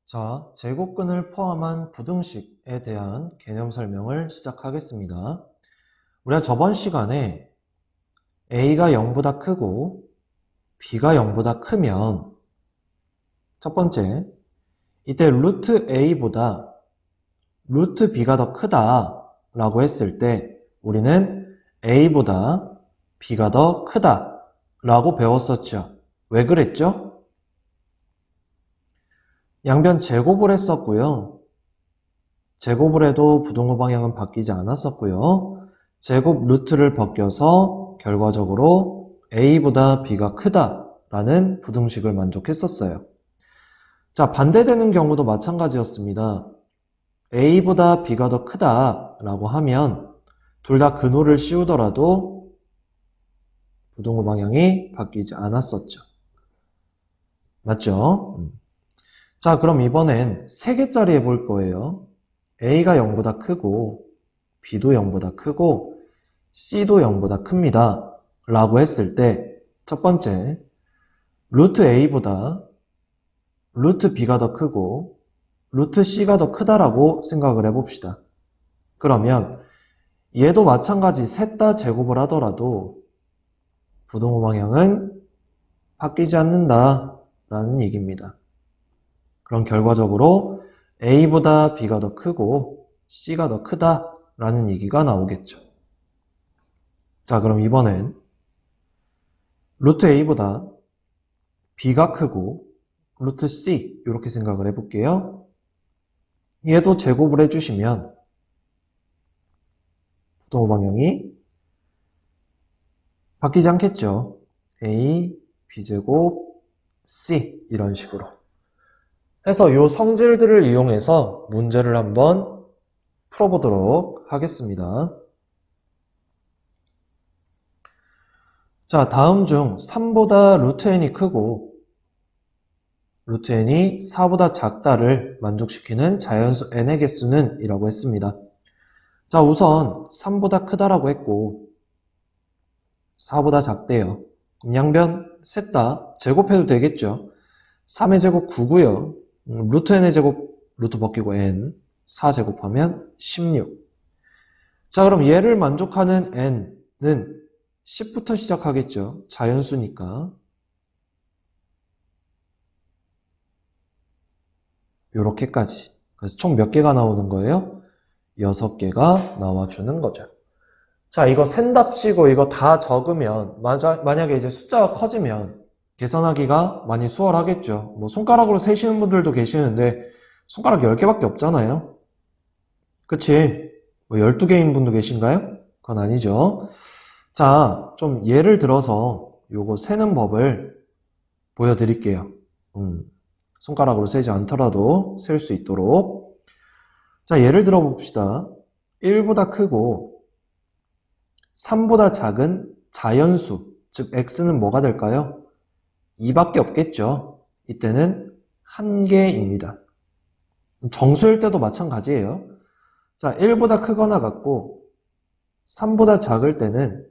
자, 제곱근을 포함한 부등식에 대한 개념 설명을 시작하겠습니다. 우리가 저번 시간에 a가 0보다 크고 b가 0보다 크면 첫 번째, 이때 루트 a보다 루트 b가 더 크다 라고 했을 때 우리는 a보다 b가 더 크다 라고 배웠었죠. 왜 그랬죠? 양변 제곱을 했었고요. 제곱을 해도 부등호 방향은 바뀌지 않았었고요. 제곱 루트를 벗겨서 결과적으로 a보다 b가 크다라는 부등식을 만족했었어요. 자, 반대되는 경우도 마찬가지였습니다. a보다 b가 더 크다라고 하면 둘 다 근호를 씌우더라도 부등호 방향이 바뀌지 않았었죠. 맞죠? 자, 그럼 이번엔 3개짜리 해볼 거예요. a가 0보다 크고 b도 0보다 크고 c도 0보다 큽니다 라고 했을 때 첫 번째, 루트 a보다 루트 b가 더 크고 루트 c가 더 크다라고 생각을 해봅시다. 그러면 얘도 마찬가지 셋 다 제곱을 하더라도 부등호 방향은 바뀌지 않는다라는 얘기입니다. 그럼 결과적으로 a보다 b가 더 크고 c가 더 크다라는 얘기가 나오겠죠. 자, 그럼 이번엔 루트 a보다 b가 크고 루트 c 이렇게 생각을 해볼게요. 얘도 제곱을 해주시면 부등호 방향이 바뀌지 않겠죠. a, b제곱, c 이런 식으로. 해서 이 성질들을 이용해서 문제를 한번 풀어보도록 하겠습니다. 자, 다음 중 3보다 루트 n이 크고 루트 n이 4보다 작다를 만족시키는 자연수 n의 개수는 이라고 했습니다. 자, 우선 3보다 크다라고 했고 4보다 작대요. 양변 셋 다 제곱해도 되겠죠. 3의 제곱 9고요. 루트 n의 제곱, 루트 벗기고 n, 4제곱하면 16. 자, 그럼 얘를 만족하는 n는 10부터 시작하겠죠. 자연수니까. 요렇게까지. 그래서 총 몇 개가 나오는 거예요? 6개가 나와주는 거죠. 자, 이거 센답시고 이거 다 적으면, 만약에 이제 숫자가 커지면 계산하기가 많이 수월하겠죠. 뭐 손가락으로 세시는 분들도 계시는데 손가락 10개밖에 없잖아요. 그치? 뭐 12개인 분도 계신가요? 그건 아니죠. 자, 좀 예를 들어서 요거 세는 법을 보여드릴게요. 손가락으로 세지 않더라도 셀 수 있도록. 자, 예를 들어 봅시다. 1보다 크고 3보다 작은 자연수, 즉 x는 뭐가 될까요? 2밖에 없겠죠. 이때는 1개입니다. 정수일 때도 마찬가지예요. 자, 1보다 크거나 같고 3보다 작을 때는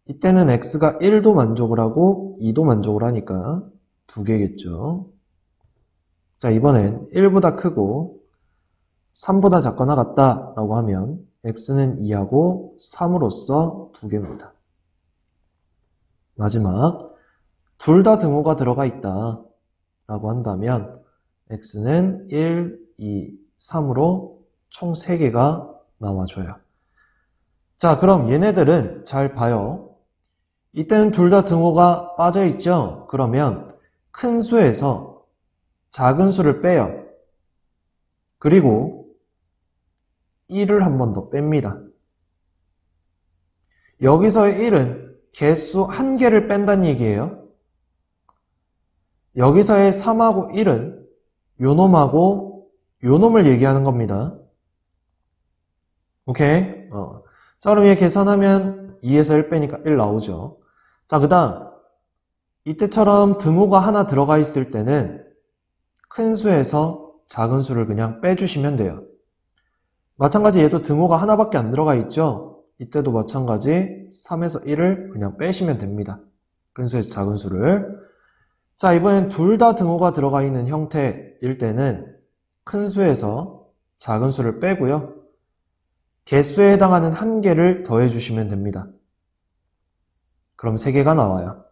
이때는 x가 1도 만족을 하고 2도 만족을 하니까 2개겠죠. 자, 이번엔 1보다 크고 3보다 작거나 같다 라고 하면 x는 2하고 3으로써 2개입니다. 마지막 둘 다 등호가 들어가 있다 라고 한다면 x는 1, 2, 3으로 총 3개가 나와줘요. 자, 그럼 얘네들은 잘 봐요. 이때는 둘 다 등호가 빠져 있죠? 그러면 큰 수에서 작은 수를 빼요. 그리고 1을 한 번 더 뺍니다. 여기서의 1은 개수 1개를 뺀다는 얘기예요. 여기서의 3하고 1은 요놈하고 요놈을 얘기하는 겁니다. 오케이? 자, 그럼 얘 계산하면 2에서 1 빼니까 1 나오죠. 자, 그 다음 이때처럼 등호가 하나 들어가 있을 때는 큰 수에서 작은 수를 그냥 빼주시면 돼요. 마찬가지 얘도 등호가 하나밖에 안 들어가 있죠. 이때도 마찬가지 3에서 1을 그냥 빼시면 됩니다. 큰 수에서 작은 수를. 자, 이번엔 둘 다 등호가 들어가 있는 형태일 때는 큰 수에서 작은 수를 빼고요. 개수에 해당하는 한 개를 더해주시면 됩니다. 그럼 3개가 나와요.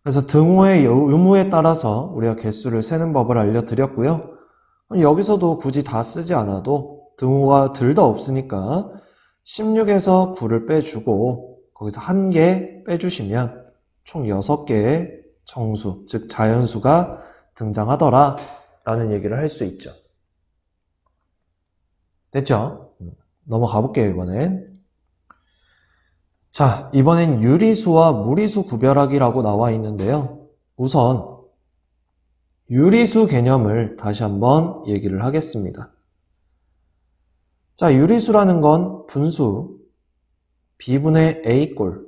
그래서 등호의 의무에 따라서 우리가 개수를 세는 법을 알려드렸고요. 여기서도 굳이 다 쓰지 않아도 등호가 둘 다 없으니까 16에서 9를 빼주고 거기서 한 개 빼주시면 총 6개의 정수, 즉 자연수가 등장하더라 라는 얘기를 할 수 있죠. 됐죠? 넘어가 볼게요, 이번엔. 자, 이번엔 유리수와 무리수 구별하기라고 나와 있는데요. 우선 유리수 개념을 다시 한번 얘기를 하겠습니다. 자, 유리수라는 건 분수 b분의 a꼴로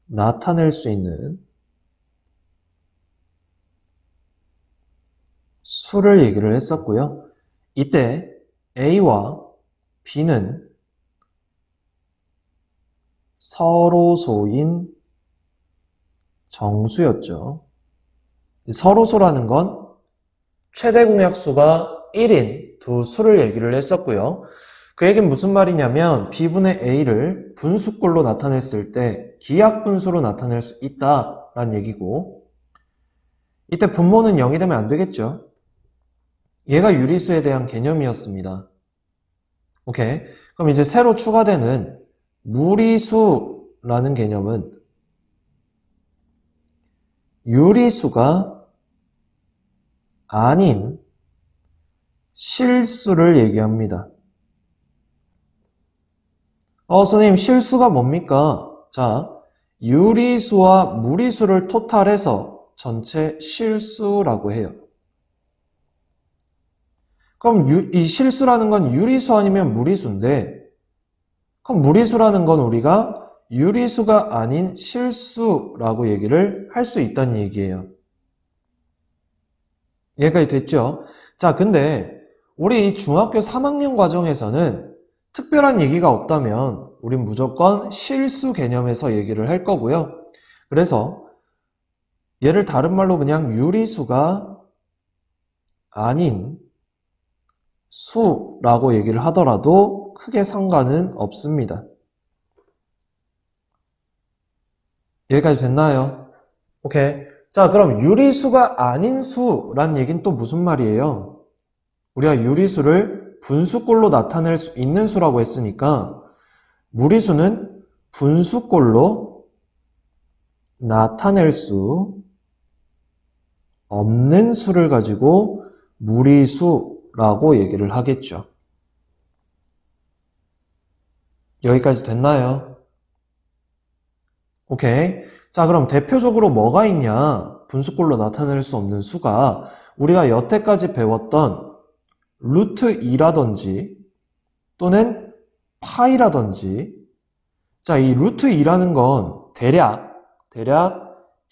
나타낼 수 있는 수를 얘기를 했었고요. 이때 a와 b는 서로소인 정수였죠. 서로소라는 건 최대 공약수가 1인 두 수를 얘기를 했었고요. 그 얘기는 무슨 말이냐면 b분의 a를 분수꼴로 나타냈을 때 기하분수로 나타낼 수 있다라는 얘기고, 이때 분모는 0이 되면 안 되겠죠. 얘가 유리수에 대한 개념이었습니다. 오케이. 그럼 이제 새로 추가되는 무리수라는 개념은 유리수가 아닌 실수를 얘기합니다. 선생님, 실수가 뭡니까? 자, 유리수와 무리수를 토탈해서 전체 실수라고 해요. 그럼 이 실수라는 건 유리수 아니면 무리수인데, 그럼 무리수라는 건 우리가 유리수가 아닌 실수라고 얘기를 할 수 있다는 얘기예요. 이해가 됐죠? 자, 근데 우리 이 중학교 3학년 과정에서는 특별한 얘기가 없다면 우린 무조건 실수 개념에서 얘기를 할 거고요. 그래서 얘를 다른 말로 그냥 유리수가 아닌 수라고 얘기를 하더라도 크게 상관은 없습니다. 여기까지 됐나요? 오케이. 자, 그럼 유리수가 아닌 수란 얘기는 또 무슨 말이에요? 우리가 유리수를 분수꼴로 나타낼 수 있는 수라고 했으니까 무리수는 분수꼴로 나타낼 수 없는 수를 가지고 무리수라고 얘기를 하겠죠. 여기까지 됐나요? 오케이. 자, 그럼 대표적으로 뭐가 있냐? 분수꼴로 나타낼 수 없는 수가 우리가 여태까지 배웠던 루트 2라든지 또는 파이라든지, 자, 이 루트 2라는 건 대략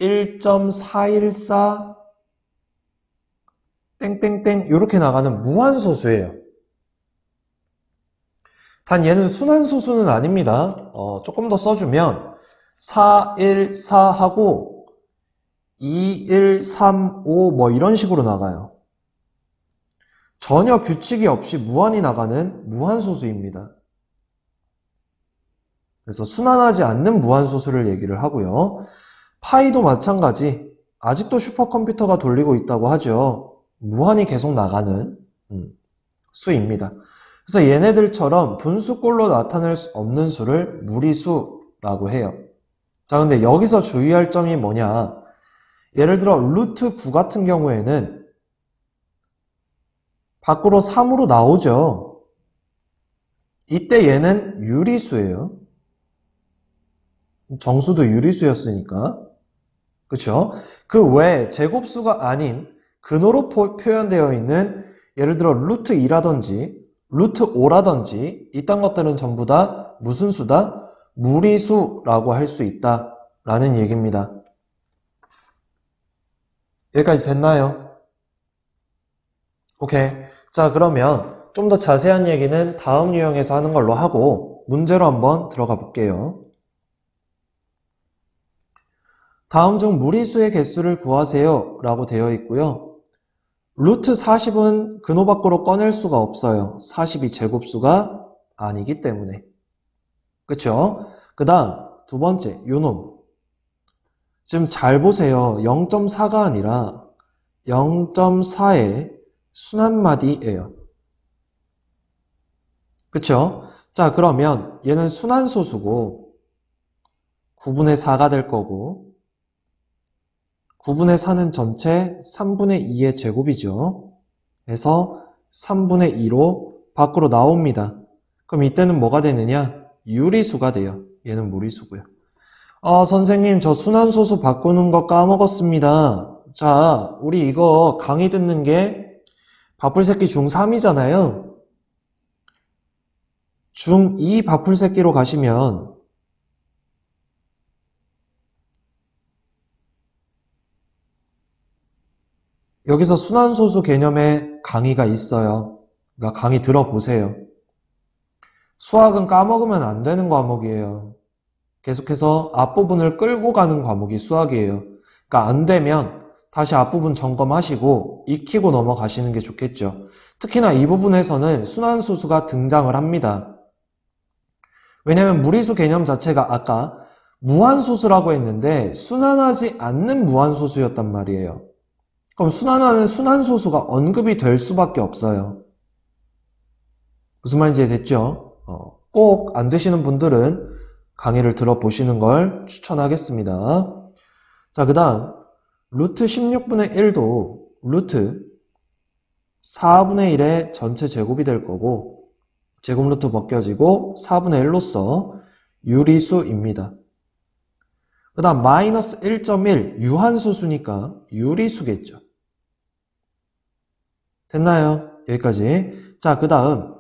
1.414 땡땡땡 이렇게 나가는 무한소수예요. 단 얘는 순환소수는 아닙니다. 조금 더 써주면 414하고 2135 뭐 이런 식으로 나가요. 전혀 규칙이 없이 무한히 나가는 무한소수입니다. 그래서 순환하지 않는 무한소수를 얘기를 하고요. 파이도 마찬가지. 아직도 슈퍼컴퓨터가 돌리고 있다고 하죠. 무한히 계속 나가는 수입니다. 그래서 얘네들처럼 분수꼴로 나타낼 수 없는 수를 무리수라고 해요. 자, 근데 여기서 주의할 점이 뭐냐? 예를 들어 루트 9 같은 경우에는 밖으로 3으로 나오죠. 이때 얘는 유리수예요. 정수도 유리수였으니까. 그쵸? 그 외에 제곱수가 아닌 근호로 표현되어 있는 예를 들어 루트 2라든지 루트 5라든지 이딴 것들은 전부 다 무슨 수다? 무리수라고 할 수 있다라는 얘기입니다. 여기까지 됐나요? 오케이. 자, 그러면 좀 더 자세한 얘기는 다음 유형에서 하는 걸로 하고 문제로 한번 들어가 볼게요. 다음 중 무리수의 개수를 구하세요 라고 되어 있고요. 루트 40은 근호 밖으로 꺼낼 수가 없어요. 40이 제곱수가 아니기 때문에. 그쵸? 그 다음 두 번째 요놈. 지금 잘 보세요. 0.4가 아니라 0.4의 순환마디예요. 그쵸? 자, 그러면 얘는 순환소수고 9분의 4가 될 거고 9분의 4는 전체 3분의 2의 제곱이죠. 그래서 3분의 2로 밖으로 나옵니다. 그럼 이때는 뭐가 되느냐? 유리수가 돼요. 얘는 무리수고요. 선생님 저 순환소수 바꾸는 거 까먹었습니다. 자, 우리 이거 강의 듣는 게 바풀새끼 중3이잖아요. 중2 바풀새끼로 가시면 여기서 순환소수 개념의 강의가 있어요. 그러니까 강의 들어보세요. 수학은 까먹으면 안 되는 과목이에요. 계속해서 앞부분을 끌고 가는 과목이 수학이에요. 그러니까 안 되면 다시 앞부분 점검하시고 익히고 넘어가시는 게 좋겠죠. 특히나 이 부분에서는 순환소수가 등장을 합니다. 왜냐면 무리수 개념 자체가 아까 무한소수라고 했는데 순환하지 않는 무한소수였단 말이에요. 그럼 순환하는 순환소수가 언급이 될 수밖에 없어요. 무슨 말인지 됐죠? 꼭 안 되시는 분들은 강의를 들어보시는 걸 추천하겠습니다. 자, 그 다음 루트 16분의 1도 루트 4분의 1의 전체 제곱이 될 거고 제곱 루트 벗겨지고 4분의 1로서 유리수입니다. 그 다음 마이너스 1.1 유한소수니까 유리수겠죠. 됐나요? 여기까지. 자, 그 다음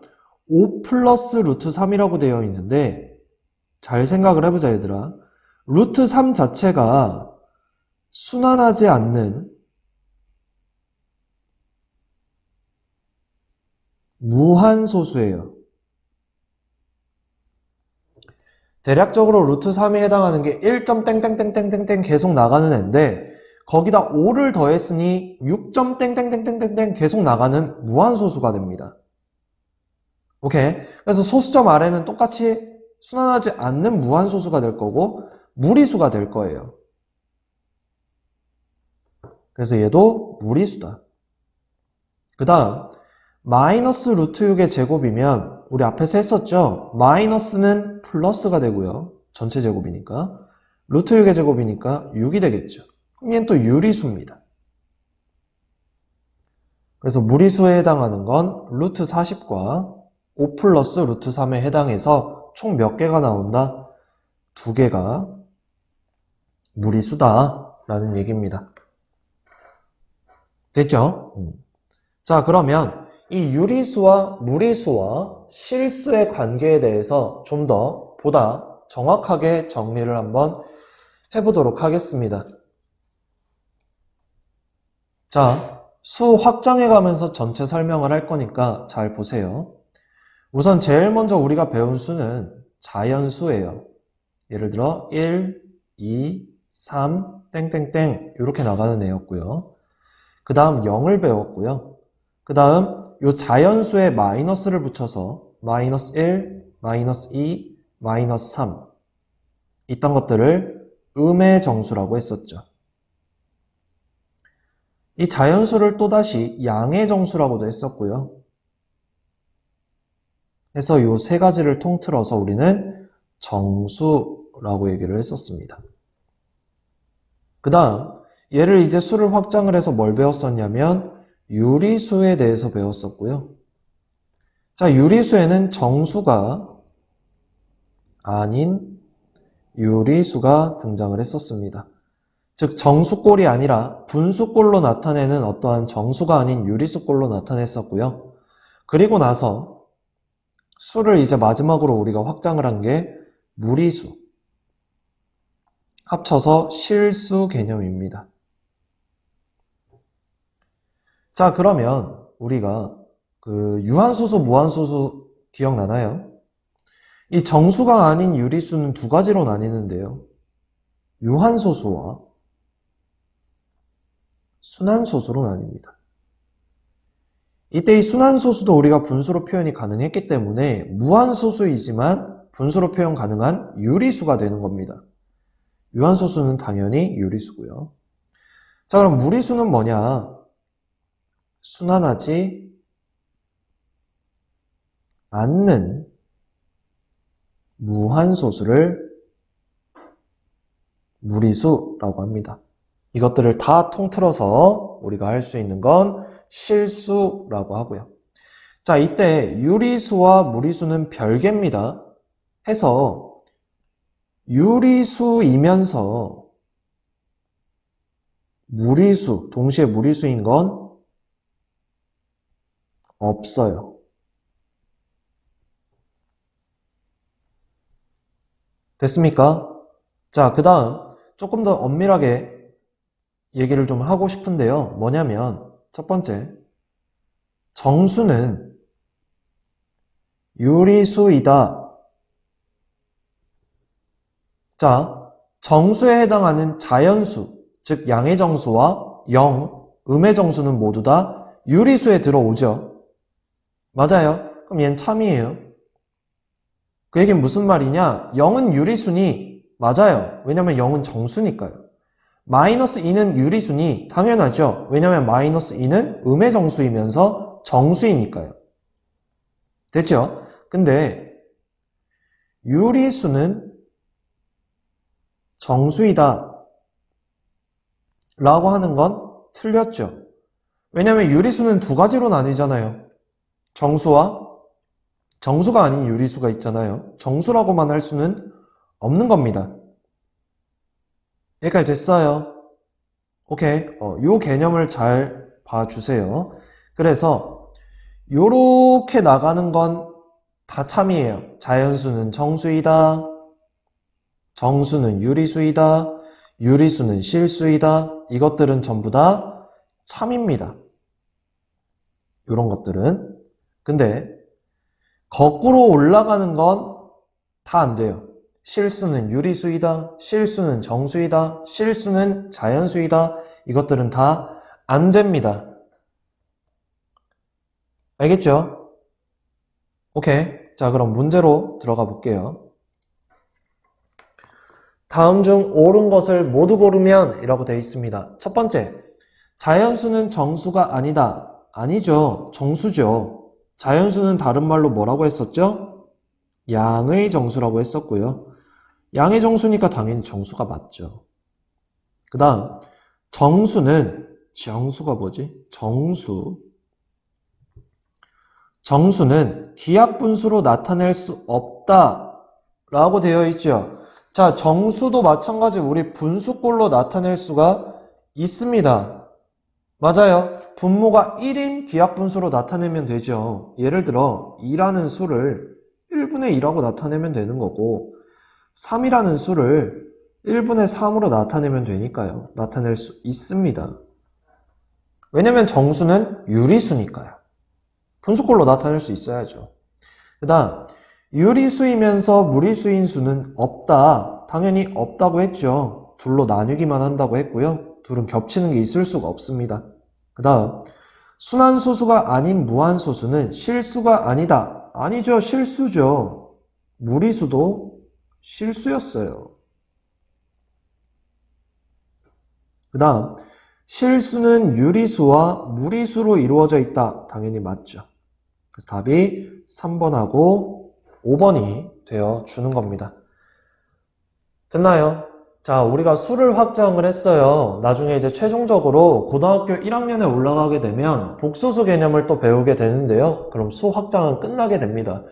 5 플러스 루트 3이라고 되어 있는데 잘 생각을 해보자 얘들아. 루트 3 자체가 순환하지 않는 무한소수예요. 대략적으로 루트 3에 해당하는 게 1.땡땡땡땡땡땡 계속 나가는 애인데 거기다 5를 더했으니 6.땡땡땡땡땡 계속 나가는 무한소수가 됩니다. 오케이? 그래서 소수점 아래는 똑같이 순환하지 않는 무한소수가 될 거고 무리수가 될 거예요. 그래서 얘도 무리수다. 그 다음 마이너스 루트 6의 제곱이면 우리 앞에서 했었죠? 마이너스는 플러스가 되고요. 전체 제곱이니까. 루트 6의 제곱이니까 6이 되겠죠. 그럼 얘는 또 유리수입니다. 그래서 무리수에 해당하는 건 루트 40과 5 플러스 루트 3에 해당해서 총 몇 개가 나온다? 2개가 무리수다 라는 얘기입니다. 됐죠? 자, 그러면 이 유리수와 무리수와 실수의 관계에 대해서 좀 더 보다 정확하게 정리를 한번 해보도록 하겠습니다. 자, 수 확장해 가면서 전체 설명을 할 거니까 잘 보세요. 우선 제일 먼저 우리가 배운 수는 자연수예요. 예를 들어 1, 2, 3, 땡땡땡 이렇게 나가는 애였고요. 그 다음 0을 배웠고요. 그 다음 이 자연수에 마이너스를 붙여서 마이너스 1, 마이너스 2, 마이너스 3 이딴 것들을 음의 정수라고 했었죠. 이 자연수를 또다시 양의 정수라고도 했었고요. 그래서 이 세 가지를 통틀어서 우리는 정수라고 얘기를 했었습니다. 그 다음 얘를 이제 수를 확장을 해서 뭘 배웠었냐면 유리수에 대해서 배웠었고요. 자, 유리수에는 정수가 아닌 유리수가 등장을 했었습니다. 즉 정수꼴이 아니라 분수꼴로 나타내는 어떠한 정수가 아닌 유리수꼴로 나타냈었고요. 그리고 나서 수를 이제 마지막으로 우리가 확장을 한 게 무리수, 합쳐서 실수 개념입니다. 자, 그러면 우리가 그 유한소수, 무한소수 기억나나요? 이 정수가 아닌 유리수는 두 가지로 나뉘는데요. 유한소수와 순환소수로 나뉩니다. 이때 이 순환소수도 우리가 분수로 표현이 가능했기 때문에 무한소수이지만 분수로 표현 가능한 유리수가 되는 겁니다. 유한소수는 당연히 유리수고요. 자, 그럼 무리수는 뭐냐? 순환하지 않는 무한소수를 무리수라고 합니다. 이것들을 다 통틀어서 우리가 할 수 있는 건 실수라고 하고요. 자, 이때 유리수와 무리수는 별개입니다. 해서 유리수이면서 무리수, 동시에 무리수인 건 없어요. 됐습니까? 자, 그 다음 조금 더 엄밀하게 얘기를 좀 하고 싶은데요. 뭐냐면 첫 번째, 정수는 유리수이다. 자, 정수에 해당하는 자연수, 즉 양의 정수와 음의 정수는 모두 다 유리수에 들어오죠. 맞아요. 그럼 얘는 참이에요. 그 얘기는 무슨 말이냐? 0은 유리수니 맞아요. 왜냐면 0은 정수니까요. 마이너스 2는 유리수니 당연하죠. 왜냐면 마이너스 2는 음의 정수이면서 정수이니까요. 됐죠? 근데 유리수는 정수이다 라고 하는 건 틀렸죠. 왜냐면 유리수는 두 가지로 나뉘잖아요. 정수와 정수가 아닌 유리수가 있잖아요. 정수라고만 할 수는 없는 겁니다. 여기까지 됐어요. 오케이. 요 개념을 잘 봐주세요. 그래서 요렇게 나가는 건 다 참이에요. 자연수는 정수이다. 정수는 유리수이다. 유리수는 실수이다. 이것들은 전부 다 참입니다. 요런 것들은. 근데 거꾸로 올라가는 건 다 안 돼요. 실수는 유리수이다. 실수는 정수이다. 실수는 자연수이다. 이것들은 다 안 됩니다. 알겠죠? 오케이. 자, 그럼 문제로 들어가 볼게요. 다음 중 옳은 것을 모두 고르면 이라고 되어 있습니다. 첫 번째, 자연수는 정수가 아니다. 아니죠. 정수죠. 자연수는 다른 말로 뭐라고 했었죠? 양의 정수라고 했었고요. 양의 정수니까 당연히 정수가 맞죠. 그 다음, 정수가 뭐지? 정수는 기하분수로 나타낼 수 없다 라고 되어 있죠. 자, 정수도 마찬가지 우리 분수꼴로 나타낼 수가 있습니다. 맞아요. 분모가 1인 기하분수로 나타내면 되죠. 예를 들어 2라는 수를 1분의 2라고 나타내면 되는 거고 3이라는 수를 1분의 3으로 나타내면 되니까요. 나타낼 수 있습니다. 왜냐면 정수는 유리수니까요. 분수꼴로 나타낼 수 있어야죠. 그 다음, 유리수이면서 무리수인 수는 없다. 당연히 없다고 했죠. 둘로 나누기만 한다고 했고요. 둘은 겹치는 게 있을 수가 없습니다. 그 다음, 순환소수가 아닌 무한소수는 실수가 아니다. 아니죠. 실수죠. 무리수도 실수였어요. 그 다음, 실수는 유리수와 무리수로 이루어져 있다. 당연히 맞죠. 그래서 답이 3번하고 5번이 되어 주는 겁니다. 됐나요? 자, 우리가 수를 확장을 했어요. 나중에 이제 최종적으로 고등학교 1학년에 올라가게 되면 복수수 개념을 또 배우게 되는데요. 그럼 수 확장은 끝나게 됩니다.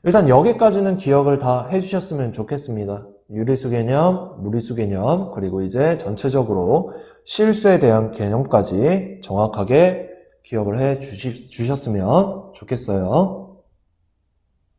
일단 여기까지는 기억을 다 해주셨으면 좋겠습니다. 유리수 개념, 무리수 개념, 그리고 이제 전체적으로 실수에 대한 개념까지 정확하게 기억을 해 주셨으면 좋겠어요.